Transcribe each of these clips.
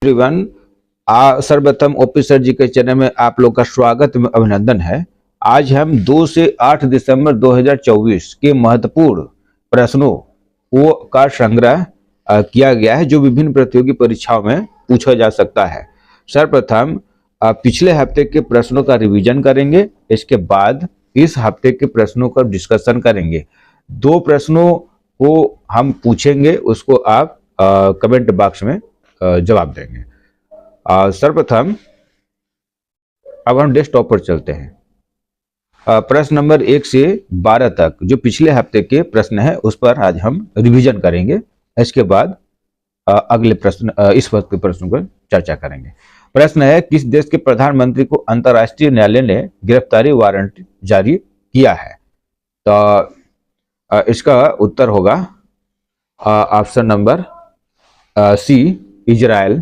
Everyone, सर्वप्रथम OP sir जी के channel में आप लोग का स्वागत एवं अभिनंदन है। आज हम 2 से 8 दिसंबर 2024 के महत्वपूर्ण प्रश्नों को का संग्रह किया गया है जो विभिन्न प्रतियोगी परीक्षाओं में पूछा जा सकता है। सर्वप्रथम पिछले हफ्ते के प्रश्नों का रिवीजन करेंगे, इसके बाद इस हफ्ते के प्रश्नों का डिस्कशन करेंगे। 2 प्रश्नों को हम पूछेंगे, उसको आप कमेंट बॉक्स में जवाब देंगे। सर्वप्रथम अब हम डेस्कटॉप पर चलते हैं। प्रश्न नंबर 1 से 12 तक जो पिछले हफ्ते के प्रश्न है उस पर आज हम रिवीजन करेंगे। इसके बाद अगले प्रश्न इस वक्त के प्रश्नों पर चर्चा करेंगे। प्रश्न है, किस देश के प्रधानमंत्री को अंतर्राष्ट्रीय न्यायालय ने गिरफ्तारी वारंट जारी किया है? तो इसका उत्तर होगा ऑप्शन नंबर सी, इजराइल।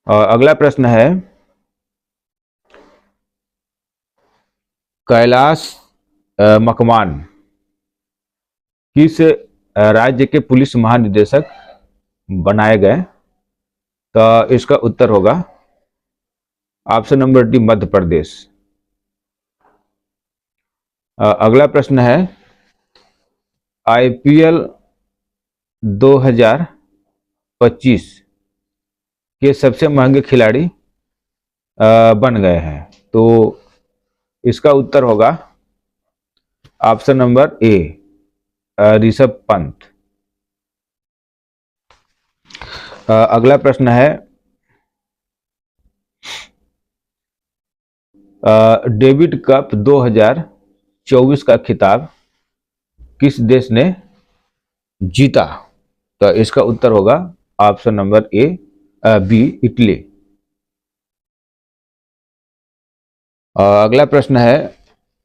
अगला प्रश्न है, कैलाश मकवान किस राज्य के पुलिस महानिदेशक बनाए गए? तो इसका उत्तर होगा option number D, Madhya Pradesh. अगला प्रश्न है, आईपीएल 2025 के सबसे महंगे खिलाड़ी बन गए हैं। तो इसका उत्तर होगा ऑप्शन नंबर ए, ऋषभ पंत। अगला प्रश्न है, डेविड कप 2024 का खिताब किस देश ने जीता? तो इसका उत्तर होगा option number A, B, Italy. अगला प्रश्न है,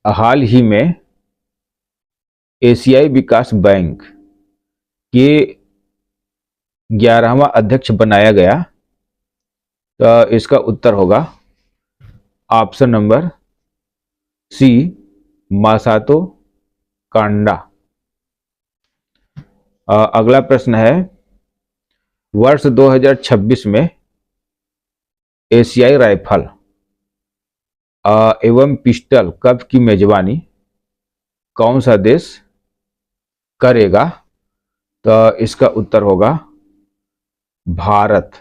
हाल ही में एशियाई विकास बैंक के 11वां अध्यक्ष बनाया गया। तो इसका उत्तर होगा ऑप्शन नंबर सी, मासातो कांडा। अगला प्रश्न है, वर्ष 2026 में एशियाई राइफल एवं पिस्टल कप की मेजबानी कौन सा देश करेगा? तो इसका उत्तर होगा भारत।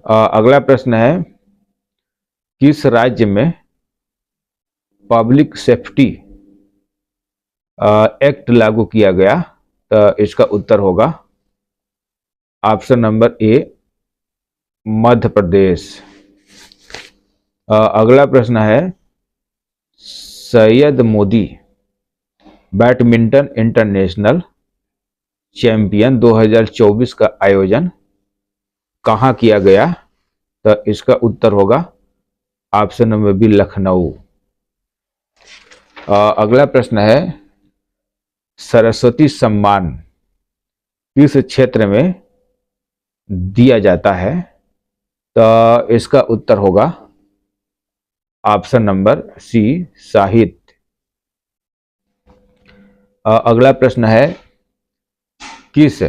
अगला प्रश्न है, किस राज्य में पब्लिक सेफ्टी एक्ट लागू किया गया? तो इसका उत्तर होगा ऑप्शन नंबर ए, मध्य प्रदेश। अगला प्रश्न है, Syed Modi badminton international champion 2024 का आयोजन कहाँ किया गया? तो इसका उत्तर होगा ऑप्शन नंबर बी, लखनऊ। अगला प्रश्न है, सरस्वती सम्मान किस क्षेत्र में दिया जाता है? तो इसका उत्तर होगा ऑप्शन नंबर सी, साहित्य। अगला प्रश्न है, किस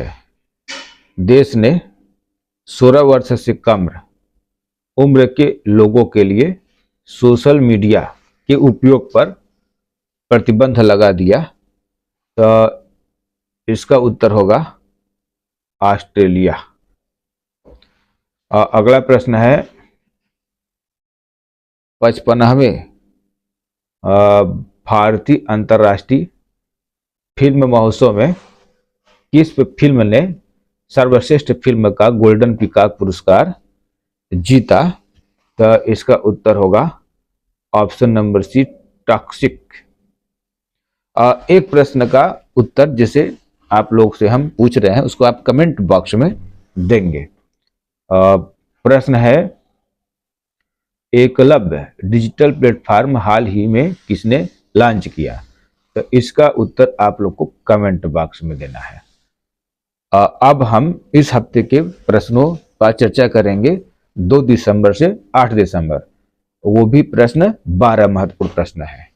देश ने 16 वर्ष से कम उम्र के लोगों के लिए सोशल मीडिया के उपयोग पर प्रतिबंध लगा दिया? तो इसका उत्तर होगा ऑस्ट्रेलिया। अगला प्रश्न है, 55वें भारतीय अंतर्राष्ट्रीय फिल्म महोत्सव में किस फिल्म ने सर्वश्रेष्ठ फिल्म का गोल्डन पीकॉक पुरस्कार जीता? तो इसका उत्तर होगा ऑप्शन नंबर सी, टॉक्सिक। एक प्रश्न का उत्तर जिसे आप लोग से हम पूछ रहे हैं उसको आप कमेंट बॉक्स में देंगे। प्रश्न है, एकलव्य डिजिटल प्लेटफॉर्म हाल ही में किसने लॉन्च किया? तो इसका उत्तर आप लोग को कमेंट बॉक्स में देना है। अब हम इस हफ्ते के प्रश्नों पर चर्चा करेंगे 2 दिसंबर से 8 दिसंबर। वो भी प्रश्न 12 महत्वपूर्ण प्रश्न है।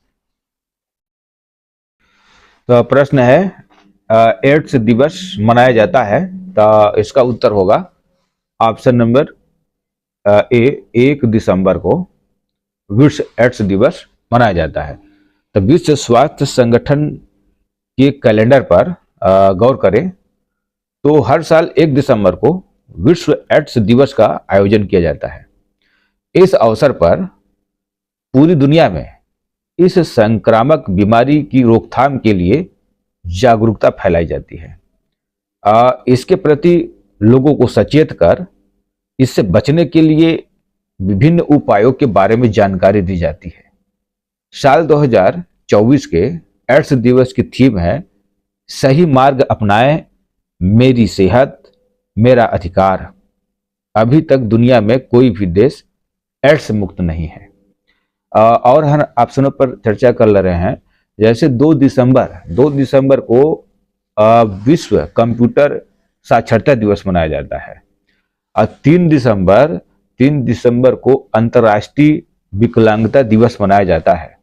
तो प्रश्न है, एड्स दिवस मनाया जाता है? तो इसका उत्तर होगा ऑप्शन नंबर ए, 1 दिसंबर को विश्व एड्स दिवस मनाया जाता है। तो विश्व स्वास्थ्य संगठन के कैलेंडर पर गौर करें तो हर साल 1 दिसंबर को विश्व एड्स दिवस का आयोजन किया जाता है। इस अवसर पर पूरी दुनिया में इस संक्रामक बीमारी की रोकथाम के लिए जागरूकता फैलाई जाती है। इसके प्रति लोगों को सचेत कर इससे बचने के लिए विभिन्न उपायों के बारे में जानकारी दी जाती है। साल 2024 के एड्स दिवस की थीम है सही मार्ग अपनाएं, मेरी सेहत मेरा अधिकार। अभी तक दुनिया में कोई भी देश एड्स मुक्त नहीं है। और हम ऑप्शनों पर चर्चा कर ले रहे हैं। जैसे 2 दिसंबर को विश्व कंप्यूटर साक्षरता दिवस मनाया जाता है। और 3 दिसंबर को अंतर्राष्ट्रीय विकलांगता दिवस मनाया जाता है।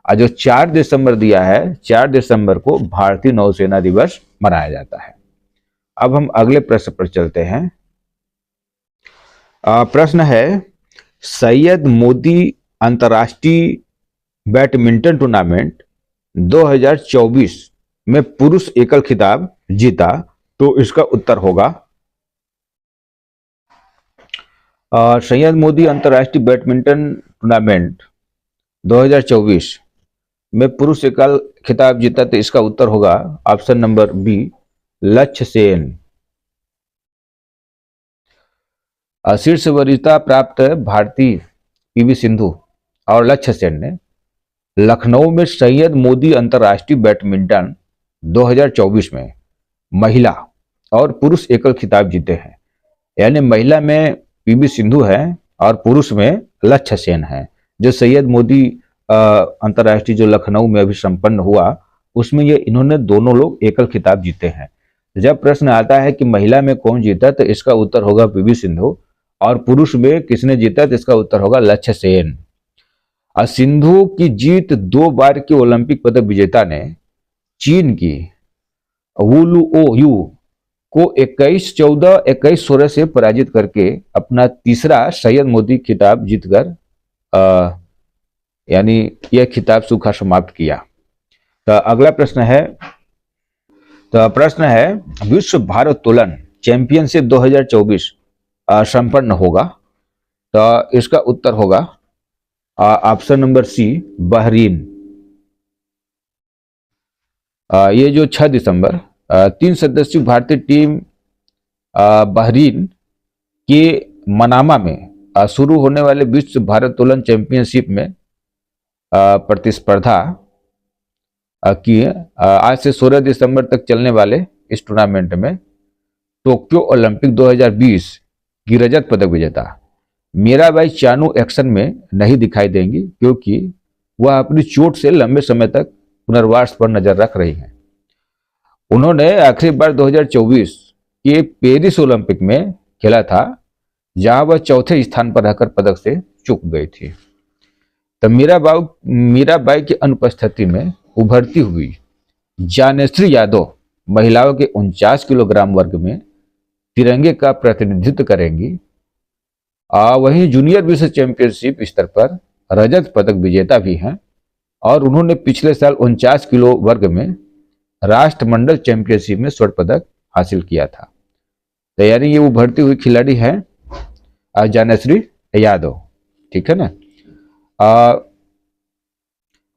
और जो 4 दिसंबर दिया है, 4 दिसंबर को भारतीय नौसेना दिवस मनाया जाता है। अब हम अगले प्रश्न पर चलते हैं। प्रश्न है सैयद मोदी अंतर्राष्ट्रीय बैडमिंटन टूर्नामेंट 2024 में पुरुष एकल खिताब जीता? तो इसका उत्तर होगा सैयद मोदी अंतर्राष्ट्रीय बैडमिंटन टूर्नामेंट 2024 में पुरुष एकल खिताब जीता। तो इसका उत्तर होगा ऑप्शन नंबर बी, लक्ष्य सेन। शीर्ष वरीयता प्राप्त भारतीय पीवी सिंधु और लक्ष्य सेन ने लखनऊ में सैयद मोदी अंतर्राष्ट्रीय बैडमिंटन 2024 में महिला और पुरुष एकल खिताब जीते हैं। यानी महिला में पीवी सिंधु है और पुरुष में लक्ष्य सेन है। जो सैयद मोदी अंतर्राष्ट्रीय जो लखनऊ में अभी संपन्न हुआ उसमें ये इन्होंने दोनों लोग एकल खिताब जीते हैं। जब प्रश्न आता है कि महिला में कौन जीता तो इसका उत्तर होगा पीवी सिंधु, और पुरुष में किसने जीता तो इसका उत्तर होगा लक्ष्य सेन। और सिंधु की जीत 2 बार की ओलंपिक पदक विजेता ने चीन की वू लुओयू को 21-14, 21-16 से पराजित करके अपना तीसरा सैयद मोदी खिताब जीतकर यानी यह खिताब सूखा समाप्त किया। तो अगला प्रश्न है विश्व भारोत्तोलन चैंपियनशिप 2024 संपन्न होगा? तो इसका उत्तर होगा ऑप्शन नंबर सी, बहरीन। ये जो 6 दिसंबर 3 सदस्यीय भारतीय टीम बहरीन के मनामा में शुरू होने वाले विश्व भारोत्तोलन चैंपियनशिप में प्रतिस्पर्धा की आज से 16 दिसंबर तक चलने वाले इस टूर्नामेंट में टोक्यो ओलंपिक 2020 की रजत पदक विजेता मीराबाई चानू एक्शन में नहीं दिखाई देंगी, क्योंकि वह अपनी चोट से लंबे समय तक पुनर्वास पर नजर रख रही हैं। उन्होंने आखिरी बार 2024 के पेरिस ओलंपिक में खेला था, जहां वह चौथे स्थान पर रहकर पदक से चूक गई थी। तो मीराबाई की अनुपस्थिति में उभरती हुई ज्ञानेश्वरी यादव महिलाओं के 49 किलोग्राम वर्ग में तिरंगे का प्रतिनिधित्व करेंगी। वहीं जूनियर विश्व चैंपियनशिप स्तर पर रजत पदक विजेता भी हैं और उन्होंने पिछले साल 49 किलो वर्ग में राष्ट्रमंडल चैंपियनशिप में स्वर्ण पदक हासिल किया था। तो यानी ये उभरती हुई खिलाड़ी है ज्ञानेश्वरी यादव, ठीक है ना।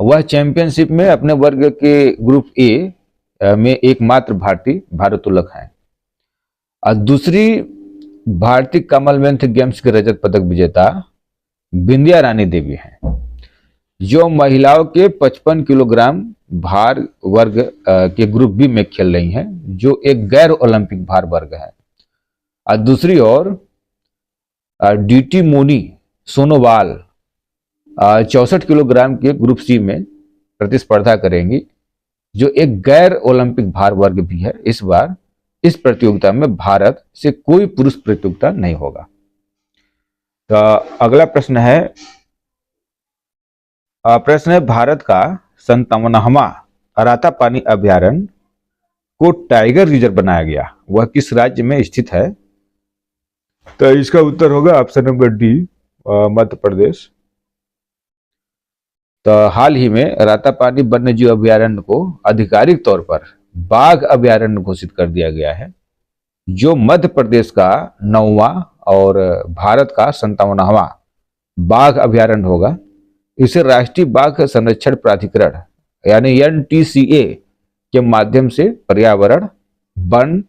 वह चैंपियनशिप में अपने वर्ग के ग्रुप ए में एकमात्र भारतीय भारोत्तोलक हैं। दूसरी भारतीय कॉमनवेल्थ गेम्स के रजत पदक विजेता बिंदिया रानी देवी हैं, जो महिलाओं के 55 किलोग्राम भार वर्ग के ग्रुप बी में खेल रही हैं, जो एक गैर ओलंपिक भार वर्ग है। और दूसरी ओर डीटी मोनी सोनोवाल 64 किलोग्राम के ग्रुप सी में प्रतिस्पर्धा करेंगी, जो एक गैर ओलंपिक भार वर्ग भी है। इस बार इस प्रतियोगिता में भारत से कोई पुरुष प्रतियोगिता नहीं होगा। तो अगला प्रश्न है भारत का 57वां अराता पानी अभ्यारण्य को टाइगर रिजर्व बनाया गया, वह किस राज्य में स्थित है? तो इसका उत्तर होगा option number D, Madhya Pradesh. तो हाल ही में रातापानी वन्यजीव अभयारण्य को आधिकारिक तौर पर बाघ अभयारण्य घोषित कर दिया गया है, जो मध्य प्रदेश का 9वां और भारत का 57वां बाघ अभयारण्य होगा। इसे राष्ट्रीय बाघ संरक्षण प्राधिकरण यानी NTCA के माध्यम से पर्यावरण, वन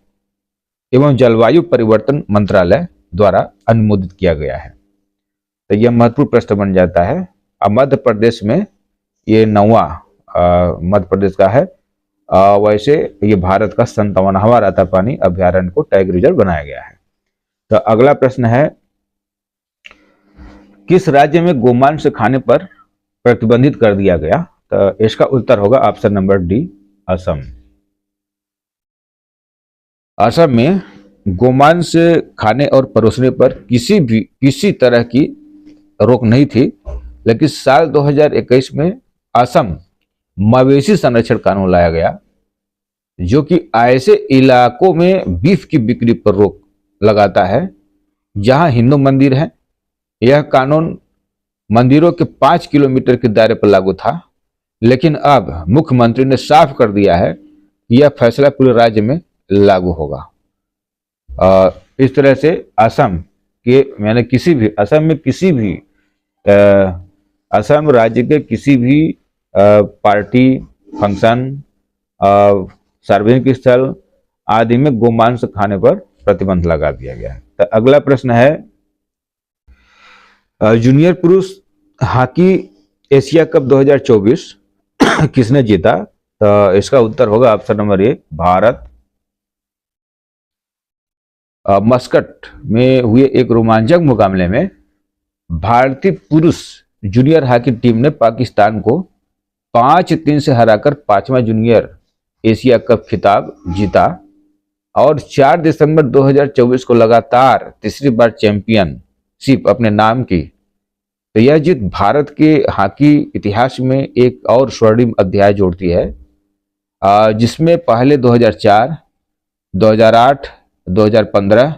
एवं जलवायु परिवर्तन मंत्रालय द्वारा अनुमोदित किया गया है। तो यह महत्वपूर्ण प्रश्न बन जाता है। अब मध्य प्रदेश में ये 9वां मध्य प्रदेश का है। वैसे ये भारत का 57वां रातापानी अभयारण्य को टाइगर रिजर्व बनाया गया है। तो अगला प्रश्न है, किस राज्य में गोमांस खाने पर प्रतिबंधित कर दिया गया? तो इसका उत्तर होगा option number D, Assam. Assam में गोमांस खाने और परोसने पर किसी तरह की रोक नहीं थी, लेकिन साल 2021 में असम मवेशी संरक्षण कानून लाया गया, जो कि ऐसे इलाकों में बीफ की बिक्री पर रोक लगाता है जहां हिंदू मंदिर है। यह कानून मंदिरों के 5 किलोमीटर के दायरे पर लागू था, लेकिन अब मुख्यमंत्री ने साफ कर दिया है कि यह फैसला पूरे राज्य में लागू होगा। इस तरह से असम के यानी असम राज्य के किसी भी पार्टी, फंक्शन, सार्वजनिक स्थल आदि में गोमांस खाने पर प्रतिबंध लगा दिया गया है। तो अगला प्रश्न है, जूनियर पुरुष हॉकी एशिया कप 2024 किसने जीता? तो इसका उत्तर होगा ऑप्शन नंबर ए, भारत। मस्कट में हुए एक रोमांचक मुकाबले में भारतीय पुरुष जूनियर हॉकी टीम ने पाकिस्तान को 5-3 से हराकर 5वां जूनियर एशिया कप खिताब जीता और 4 दिसंबर 2024 को लगातार तीसरी बार चैंपियनशिप अपने नाम की। तो यह जीत भारत के हॉकी इतिहास में एक और स्वर्णिम अध्याय जोड़ती है, जिसमें पहले 2004, 2008, 2015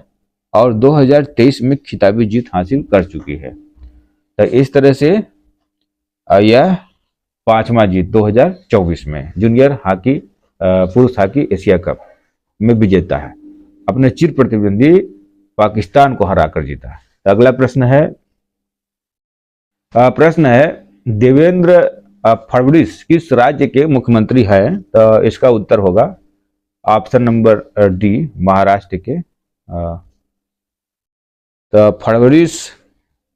और 2023 में खिताबी जीत हासिल कर चुकी है। तो इस तरह से यह 5वां जीत 2024 में जूनियर हॉकी पुरुष हॉकी एशिया कप में विजेता है, अपने चिर प्रतिद्वंदी पाकिस्तान को हराकर जीता है। तो अगला प्रश्न है देवेंद्र फडणवीस किस राज्य के मुख्यमंत्री हैं? तो इसका उत्तर होगा ऑप्शन नंबर डी, महाराष्ट्र के। तो फडणवीस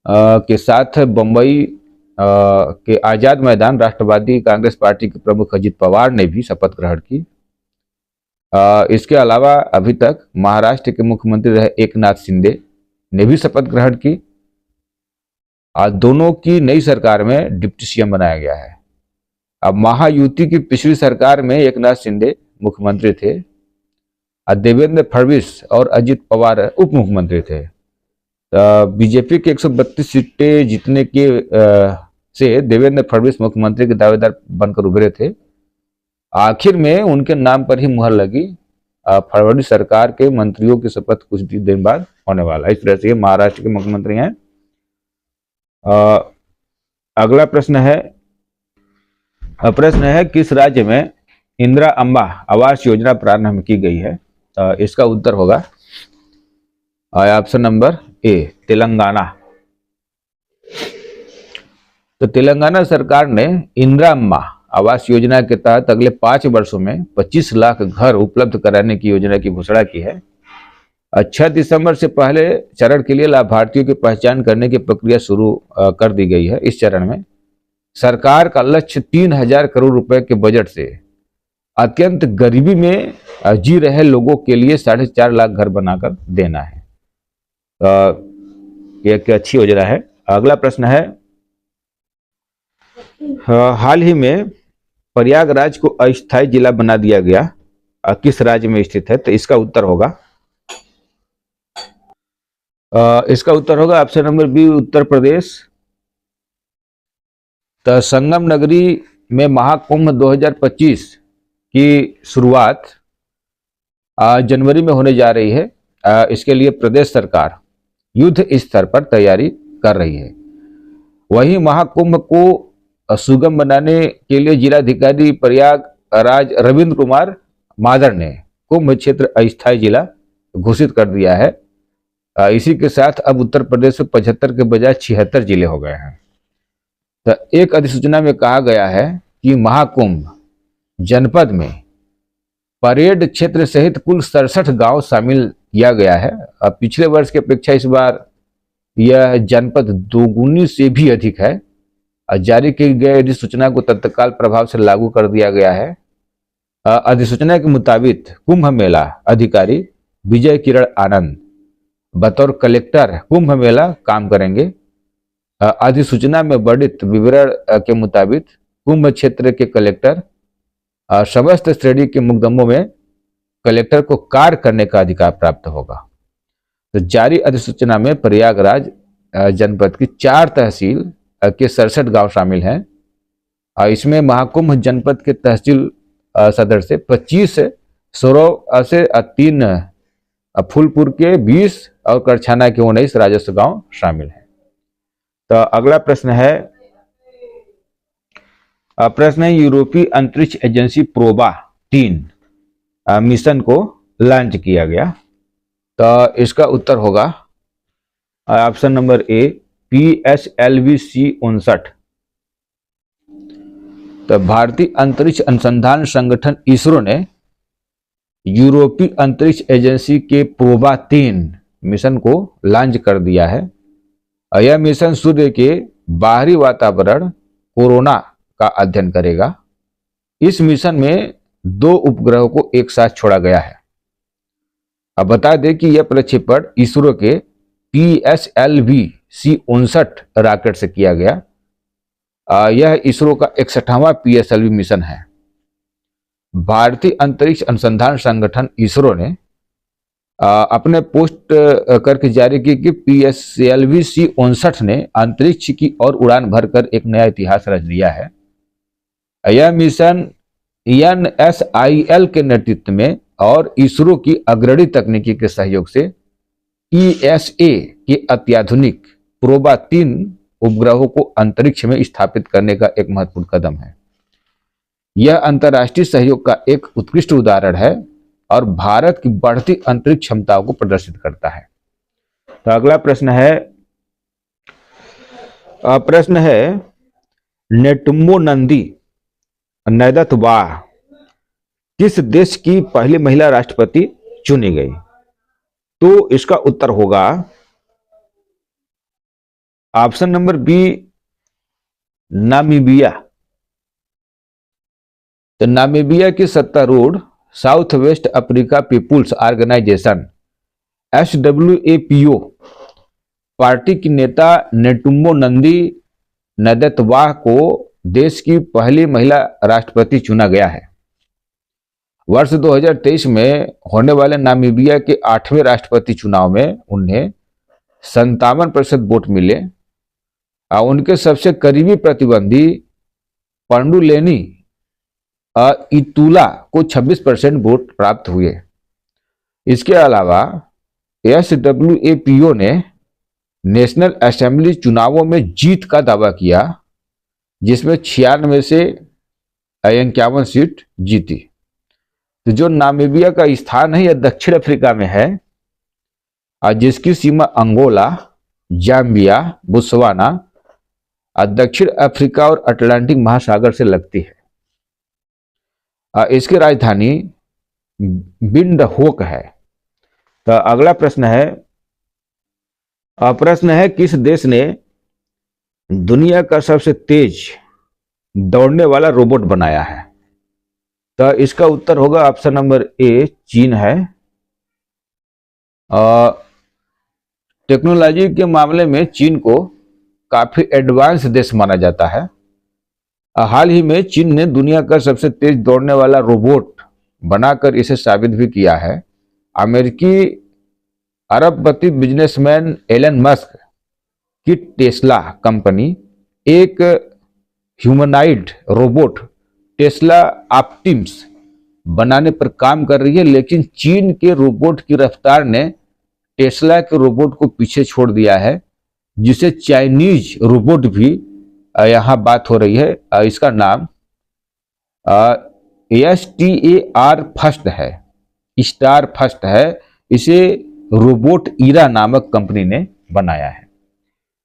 के साथ बंबई के आजाद मैदान राष्ट्रवादी कांग्रेस पार्टी के प्रमुख अजित पवार ने भी शपथ ग्रहण की। इसके अलावा अभी तक महाराष्ट्र के मुख्यमंत्री रहे एकनाथ शिंदे ने भी शपथ ग्रहण की। दोनों की नई सरकार में डिप्टी सीएम बनाया गया है। अब महायुति की पिछली सरकार में एकनाथ शिंदे मुख्यमंत्री थे, देवेंद्र फडणवीस और अजित पवार उप मुख्यमंत्री थे। बीजेपी के 132 सीटें जीतने के से देवेंद्र फडणवीस मुख्यमंत्री के दावेदार बनकर उभरे थे। आखिर में उनके नाम पर ही मुहर लगी। फडणवीस सरकार के मंत्रियों की शपथ कुछ दिन बाद होने वाला। इस तरह से ये महाराष्ट्र के मुख्यमंत्री हैं। अगला प्रश्न है किस राज्य में इंदिरा अम्बा आवास योजना प्रारंभ की गई है? इसका उत्तर होगा ऑप्शन नंबर ए, तेलंगाना। तो तेलंगाना सरकार ने इंदिरा अम्बा आवास योजना के तहत अगले 5 वर्षों में 25 लाख घर उपलब्ध कराने की योजना की घोषणा की है। 6 दिसंबर से पहले चरण के लिए लाभार्थियों की पहचान करने की प्रक्रिया शुरू कर दी गई है। इस चरण में सरकार का लक्ष्य 3000 करोड़ रुपए के बजट से अत्यंत गरीबी में जी रहे लोगों के लिए 4.5 लाख घर बनाकर देना है। एक अच्छी योजना है। अगला प्रश्न है, हाल ही में प्रयागराज को अस्थायी जिला बना दिया गया, किस राज्य में स्थित है? तो इसका उत्तर होगा option number B, Uttar Pradesh. तो संगम नगरी में महाकुंभ 2025 की शुरुआत जनवरी में होने जा रही है। इसके लिए प्रदेश सरकार युद्ध स्तर पर तैयारी कर रही है। वहीं महाकुंभ को सुगम बनाने के लिए जिलाधिकारी प्रयागराज रविंद्र कुमार मादर ने कुंभ क्षेत्र अस्थायी जिला घोषित कर दिया है। इसी के साथ अब उत्तर प्रदेश में 75 के बजाय 76 जिले हो गए हैं। तो एक अधिसूचना में कहा गया है कि महाकुंभ जनपद में परेड क्षेत्र सहित कुल 67 गांव शामिल किया गया है। अब पिछले वर्ष की अपेक्षा इस बार यह जनपद दोगुनी से भी अधिक है। जारी की गई अधिसूचना को तत्काल प्रभाव से लागू कर दिया गया है। अधिसूचना के मुताबिक कुंभ मेला अधिकारी विजय किरण आनंद बतौर कलेक्टर कुंभ मेला काम करेंगे। अधिसूचना में वर्णित विवरण के मुताबिक कुंभ क्षेत्र के कलेक्टर समस्त श्रेणी के मुकदमों में कलेक्टर को कार्य करने का अधिकार प्राप्त होगा। तो जारी अधिसूचना में प्रयागराज जनपद की 4 तहसील के 67 गांव शामिल हैं। इसमें महाकुंभ जनपद के तहसील सदर से 25, सोरौ से 3, फूलपुर के 20 और करछाना के 19 राजस्व गांव शामिल हैं। तो अगला प्रश्न है यूरोपीय अंतरिक्ष एजेंसी प्रोबा 3 मिशन को लॉन्च किया गया। तो इसका उत्तर होगा ऑप्शन नंबर ए PSLV-C-59। तो भारतीय अंतरिक्ष अनुसंधान संगठन इसरो ने यूरोपीय अंतरिक्ष एजेंसी के प्रोबा 3 मिशन को लॉन्च कर दिया है। यह मिशन सूर्य के बाहरी वातावरण कोरोना का अध्ययन करेगा। इस मिशन में 2 उपग्रहों को एक साथ छोड़ा गया है। अब बता दें कि यह प्रक्षेपण इसरो के PSLV-C-59 रॉकेट से किया गया। यह इसरो का 61वां PSLV मिशन है। भारतीय अंतरिक्ष अनुसंधान संगठन इसरो ने अपने पोस्ट करके जारी की कि PSLV-C-59 ने अंतरिक्ष की ओर उड़ान भरकर एक नया इतिहास रच दिया है। यह मिशन NSIL के नेतृत्व में और इसरो की अग्रणी तकनीकी के सहयोग से ESA के अत्याधुनिक प्रोबा 3 उपग्रहों को अंतरिक्ष में स्थापित करने का एक महत्वपूर्ण कदम है। यह अंतर्राष्ट्रीय सहयोग का एक उत्कृष्ट उदाहरण है और भारत की बढ़ती अंतरिक्ष क्षमताओं को प्रदर्शित करता है। तो अगला प्रश्न है नेटुम्बो नंदी नैदतवाह किस देश की पहली महिला राष्ट्रपति चुनी गई? तो इसका उत्तर होगा ऑप्शन नंबर बी नामीबिया। तो नामीबिया की सत्तारूढ़ South West Africa People's Organisation SWAPO party की नेता नेटुम्बो नंदी नैदतवाह को देश की पहली महिला राष्ट्रपति चुना गया है। वर्ष 2023 में होने वाले नामीबिया के 8वें राष्ट्रपति चुनाव में उन्हें 57% वोट मिले। उनके सबसे करीबी प्रतिद्वंदी पंडुलेनी इतुला को 26% वोट प्राप्त हुए। इसके अलावा SWAPO ने नेशनल असेंबली चुनावों में जीत का दावा किया, जिसमें 96 से 51 सीट जीती। तो जो नामीबिया का स्थान है यह दक्षिण अफ्रीका में है, जिसकी सीमा अंगोला, जाम्बिया, बोत्सवाना, दक्षिण अफ्रीका और अटलांटिक महासागर से लगती है। इसकी राजधानी विंडहोक है। तो अगला प्रश्न है किस देश ने दुनिया का सबसे तेज दौड़ने वाला रोबोट बनाया है? तो इसका उत्तर होगा ऑप्शन नंबर ए चीन है। टेक्नोलॉजी के मामले में चीन को काफी एडवांस देश माना जाता है। हाल ही में चीन ने दुनिया का सबसे तेज दौड़ने वाला रोबोट बनाकर इसे साबित भी किया है। अमेरिकी अरबपति बिजनेसमैन एलन मस्क की टेस्ला कंपनी एक ह्यूमनाइड रोबोट टेस्ला ऑप्टिमस बनाने पर काम कर रही है, लेकिन चीन के रोबोट की रफ्तार ने टेस्ला के रोबोट को पीछे छोड़ दिया है, जिसे चाइनीज रोबोट भी यहाँ बात हो रही है। इसका नाम STAR फर्स्ट है, स्टार फर्स्ट है। इसे रोबोट ईरा नामक कंपनी ने बनाया है।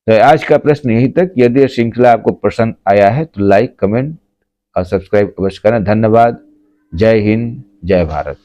तो आज का प्रश्न यही तक। यदि यह श्रृंखला आपको पसंद आया है तो लाइक, कमेंट और सब्सक्राइब अवश्य करें। धन्यवाद। जय हिंद, जय भारत।